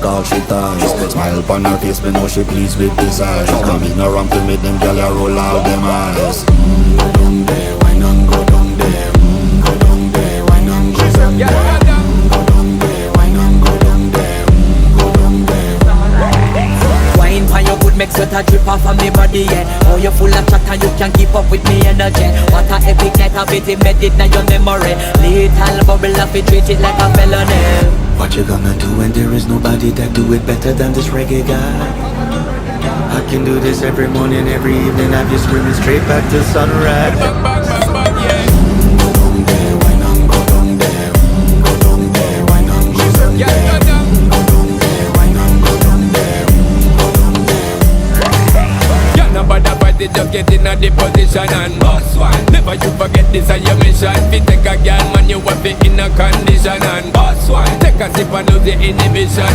all she ties. Smile upon her face, me know she pleased with this eyes. Come in around to make them gyal a roll out them eyes. Go down there, wine and go down there. Go down there, wine and go down there. Go down there, wine and go down there. Go down there. Wine for your good make sweat a drip off of me body, yeah. Oh, you full of chat and you can keep up with me energy. What a epic night of it, embedded in your memory. Little bubble of it, treat it like a felony. What you gonna do when there is nobody that do it better than this reggae guy? I can do this every morning, every evening. Have you screaming straight back to sunrise. Go down there, wine and go down there. Go down there, wine and go down there. Go down there, wine and go down there. Go down there. Yeah, no bother body, just get in a the position and boss one. Never you forget this is your mission. Fi take a girl, man, you want be in a condition and boss one. Take a sip and lose the inhibition.